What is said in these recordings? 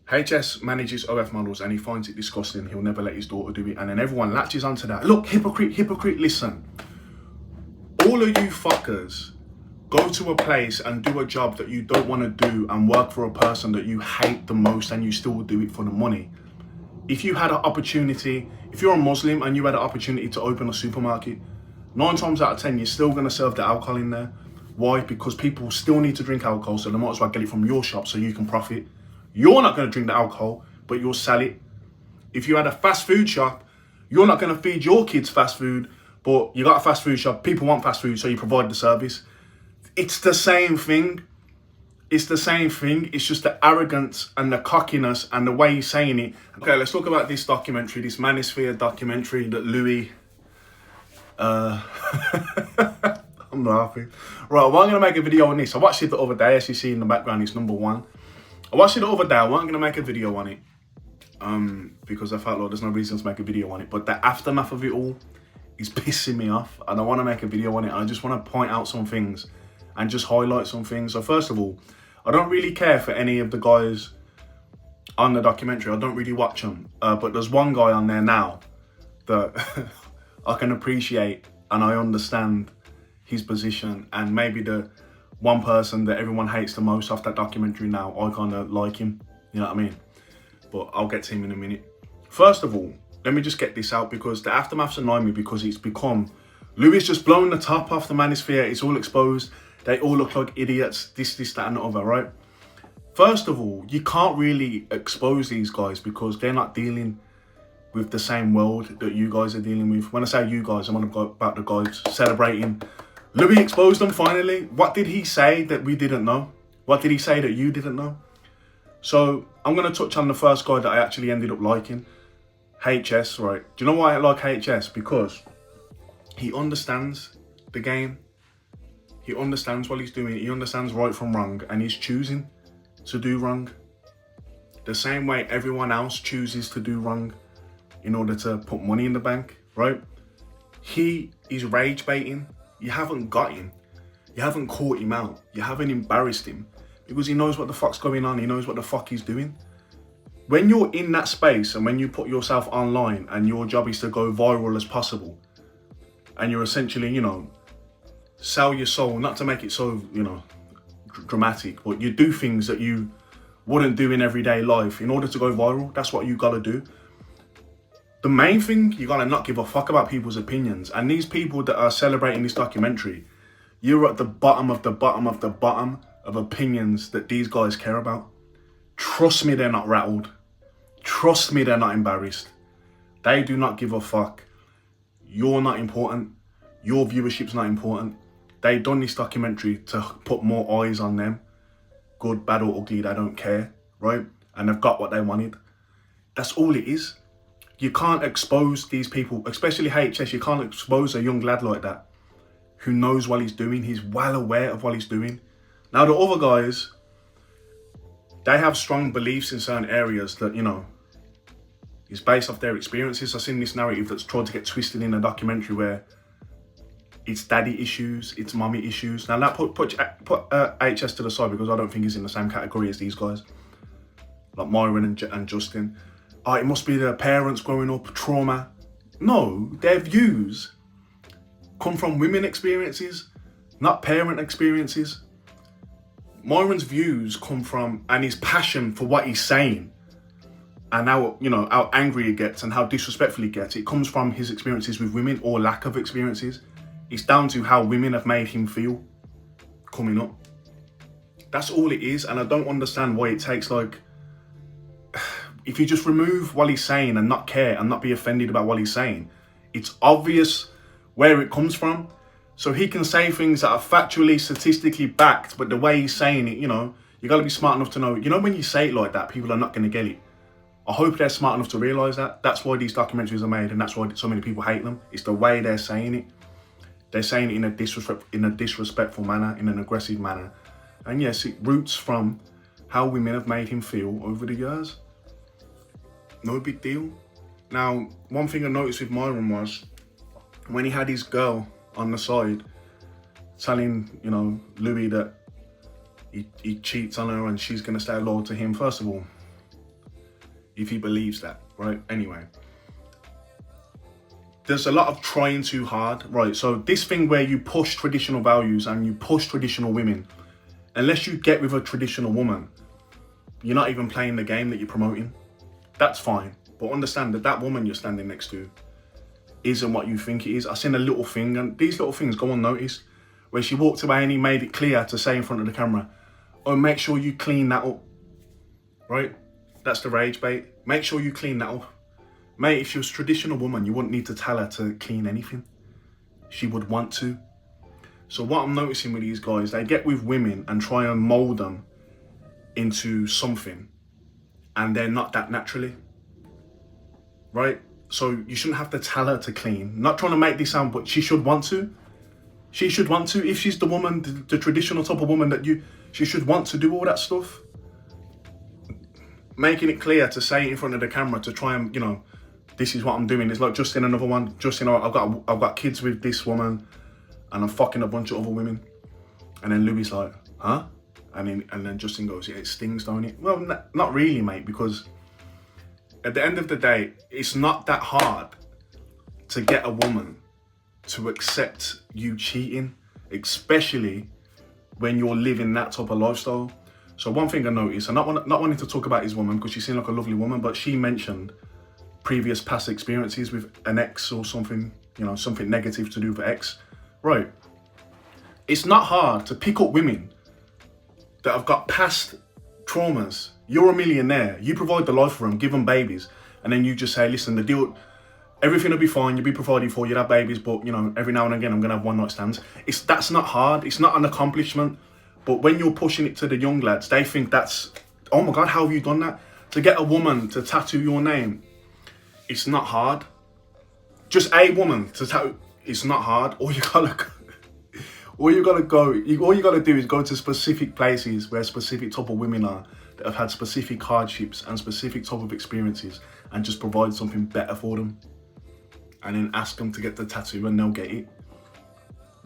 HS manages OF models and he finds it disgusting. He'll never let his daughter do it. And then everyone latches onto that. Look, hypocrite, hypocrite, listen. All of you fuckers go to a place and do a job that you don't want to do and work for a person that you hate the most, and you still do it for the money. If you had an opportunity, if you're a Muslim and you had an opportunity to open a supermarket, 9 times out of 10, you're still going to serve the alcohol in there. Why? Because people still need to drink alcohol, so they might as well get it from your shop so you can profit. You're not going to drink the alcohol, but you'll sell it. If you had a fast food shop, you're not going to feed your kids fast food, but you got a fast food shop, people want fast food, so you provide the service. It's the same thing. It's the same thing. It's just the arrogance and the cockiness and the way he's saying it. Okay, let's talk about this documentary, this Manosphere documentary that Louis... I'm laughing. Right, well, I'm going to make a video on this. I watched it the other day, as you see in the background, it's #1. I watched it the other day. I wasn't going to make a video on it because I felt like there's no reason to make a video on it. But the aftermath of it all is pissing me off, and I want to make a video on it. I just want to point out some things and just highlight some things. So first of all, I don't really care for any of the guys on the documentary. I don't really watch them. But there's one guy on there now that I can appreciate and I understand his position, and maybe the one person that everyone hates the most off that documentary now, I kind of like him, you know what I mean? But I'll get to him in a minute. First of all, let me just get this out, because the aftermaths annoy me, because it's become, Louis just blown the top off the Manosphere. It's all exposed. They all look like idiots, this, that and the other, right? First of all, you can't really expose these guys because they're not dealing with the same world that you guys are dealing with. When I say you guys, I'm on about the guys celebrating. Louis exposed them finally. What did he say that we didn't know? What did he say that you didn't know? So I'm going to touch on the first guy that I actually ended up liking. HS, right? Do you know why I like HS? Because he understands the game. He understands what he's doing. He understands right from wrong, and he's choosing to do wrong. The same way everyone else chooses to do wrong in order to put money in the bank, right? He is rage baiting. You haven't got him. You haven't caught him out. You haven't embarrassed him, because he knows what the fuck's going on. He knows what the fuck he's doing. When you're in that space and when you put yourself online and your job is to go viral as possible, and you're essentially, you know, sell your soul, not to make it so, you know, dramatic, but you do things that you wouldn't do in everyday life in order to go viral. That's what you gotta do. The main thing, you gotta not give a fuck about people's opinions. And these people that are celebrating this documentary, you're at the bottom of the bottom of the bottom of opinions that these guys care about. Trust me, they're not rattled. Trust me, they're not embarrassed. They do not give a fuck. You're not important. Your viewership's not important. They done this documentary to put more eyes on them. Good, bad or ugly, they don't care, right? And they've got what they wanted. That's all it is. You can't expose these people, especially HS, you can't expose a young lad like that who knows what he's doing. He's well aware of what he's doing. Now, the other guys, they have strong beliefs in certain areas that, you know, is based off their experiences. I've seen this narrative that's tried to get twisted in a documentary where it's daddy issues, it's mommy issues. Now, that put HS to the side, because I don't think he's in the same category as these guys, like Myron and Justin. Oh, it must be their parents growing up, trauma. No, their views come from women experiences, not parent experiences. Myron's views come from, and his passion for what he's saying, and how, you know, how angry he gets and how disrespectful he gets, it comes from his experiences with women or lack of experiences. It's down to how women have made him feel coming up. That's all it is, and I don't understand why it takes, like, if you just remove what he's saying and not care and not be offended about what he's saying, it's obvious where it comes from. So he can say things that are factually, statistically backed, but the way he's saying it, you know, you got to be smart enough to know, you know, when you say it like that, people are not going to get it. I hope they're smart enough to realise that. That's why these documentaries are made, and that's why so many people hate them. It's the way they're saying it. They're saying it in a disrespectful manner, in an aggressive manner. And yes, it roots from how women have made him feel over the years. No big deal. Now, one thing I noticed with Myron was when he had his girl on the side telling, you know, Louis that he cheats on her and she's going to stay loyal to him. First of all, if he believes that, right? Anyway, there's a lot of trying too hard, right? So this thing where you push traditional values and you push traditional women, unless you get with a traditional woman, you're not even playing the game that you're promoting. That's fine. But understand that that woman you're standing next to isn't what you think it is. I seen a little thing, and these little things go unnoticed, where she walked away and he made it clear to say in front of the camera, oh, make sure you clean that up, right? That's the rage bait. Make sure you clean that up. Mate, if she was a traditional woman, you wouldn't need to tell her to clean anything. She would want to. So what I'm noticing with these guys, they get with women and try and mold them into something, and they're not that naturally, right? So you shouldn't have to tell her to clean. Not trying to make this sound, but she should want to. She should want to. If she's the woman, the traditional type of woman she should want to do all that stuff. Making it clear to say it in front of the camera to try and, this is what I'm doing. It's like Justin, another one. Justin, I've got kids with this woman, and I'm fucking a bunch of other women. And then Louis like, huh? And then Justin goes, yeah, it stings, don't it? Well, not really, mate, because at the end of the day, it's not that hard to get a woman to accept you cheating, especially when you're living that type of lifestyle. So one thing I noticed, and not wanting to talk about his woman because she seemed like a lovely woman, but she mentioned previous past experiences with an ex or something, something negative to do with ex. Right. It's not hard to pick up women that have got past traumas. You're a millionaire. You provide the life for them, give them babies, and then you just say, listen, the deal, everything will be fine. You'll be provided for. You'll have babies, but every now and again, I'm gonna have one night stands. That's not hard. It's not an accomplishment. But when you're pushing it to the young lads, they think that's, oh my God, how have you done that? To get a woman to tattoo your name, it's not hard. Just a woman to tattoo, it's not hard. All you gotta do is go to specific places where specific type of women are that have had specific hardships and specific type of experiences, and just provide something better for them. And then ask them to get the tattoo and they'll get it.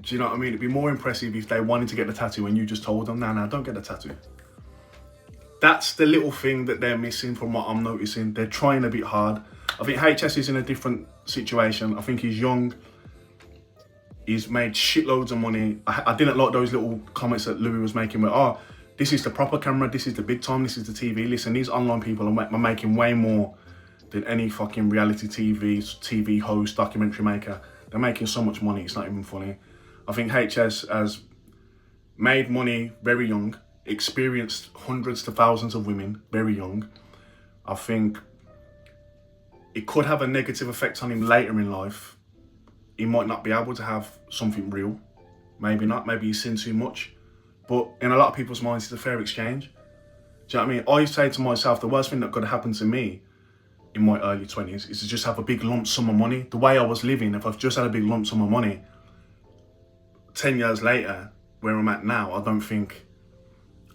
Do you know what I mean? It'd be more impressive if they wanted to get the tattoo and you just told them, nah, don't get the tattoo. That's the little thing that they're missing from what I'm noticing. They're trying a bit hard. I think HS is in a different situation. I think he's young. He's made shitloads of money. I didn't like those little comments that Louis was making where, oh, this is the proper camera, this is the big time, this is the TV. Listen, these online people are making way more than any fucking reality TV host, documentary maker. They're making so much money, it's not even funny. I think HS has made money very young, experienced hundreds to thousands of women very young. I think it could have a negative effect on him later in life. He might not be able to have something real. Maybe not, maybe he's seen too much. But in a lot of people's minds, it's a fair exchange. Do you know what I mean? I say to myself, the worst thing that could happen to me in my early 20s is to just have a big lump sum of money. The way I was living, if I've just had a big lump sum of money, 10 years later, where I'm at now, I don't think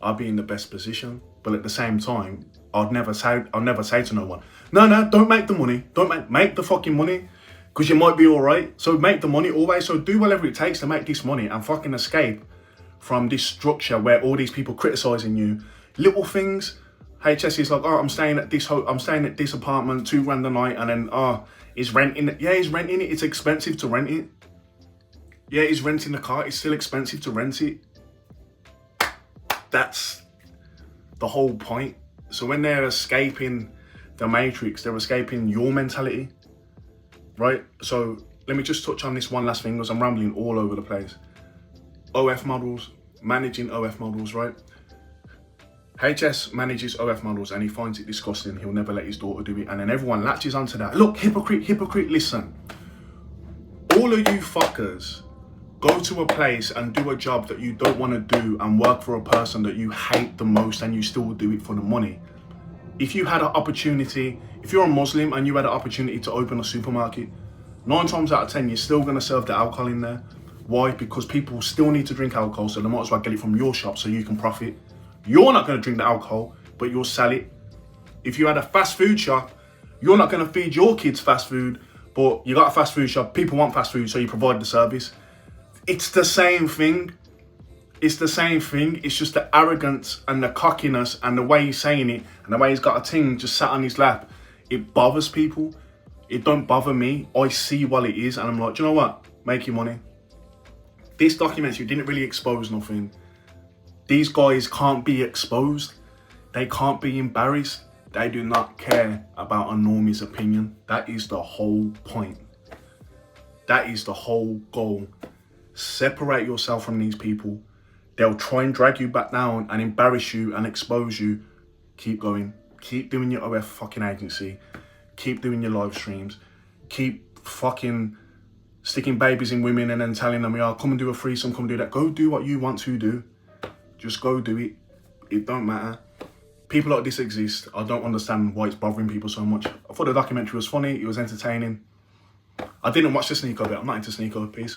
I'll be in the best position. But at the same time, I'll never say to no one, no, don't make the money. Don't make the fucking money, because you might be all right. So make the money always. So do whatever it takes to make this money and fucking escape from this structure where all these people criticizing you. Little things. HS is like, oh, I'm staying at this apartment, £2 a night, and then, oh, he's renting it. Yeah, he's renting it. It's expensive to rent it. Yeah, he's renting the car. It's still expensive to rent it. That's the whole point. So when they're escaping the matrix, they're escaping your mentality, right? So let me just touch on this one last thing, because I'm rambling all over the place. OF models, managing OF models, right? HS manages OF models and he finds it disgusting. He'll never let his daughter do it. And then everyone latches onto that. Look, hypocrite, listen. All of you fuckers go to a place and do a job that you don't want to do and work for a person that you hate the most, and you still do it for the money. If you had an opportunity, if you're a Muslim and you had an opportunity to open a supermarket, 9 times out of 10, you're still going to serve the alcohol in there. Why? Because people still need to drink alcohol, so they might as well get it from your shop so you can profit. You're not going to drink the alcohol, but you'll sell it. If you had a fast food shop, you're not going to feed your kids fast food, but you got a fast food shop, people want fast food, so you provide the service. It's the same thing. It's the same thing. It's just the arrogance and the cockiness and the way he's saying it and the way he's got a thing just sat on his lap. It bothers people. It don't bother me. I see what it is and I'm like, do you know what? Make your money. This documentary didn't really expose nothing. These guys can't be exposed. They can't be embarrassed. They do not care about a normie's opinion. That is the whole point. That is the whole goal. Separate yourself from these people. They'll try and drag you back down and embarrass you and expose you. Keep going. Keep doing your OF fucking agency. Keep doing your live streams. Keep fucking sticking babies in women and then telling them, yeah, come and do a threesome, come do that. Go do what you want to do. Just go do it. It don't matter. People like this exist. I don't understand why it's bothering people so much. I thought the documentary was funny. It was entertaining. I didn't watch the sneaker bit. I'm not into sneaker. Peace.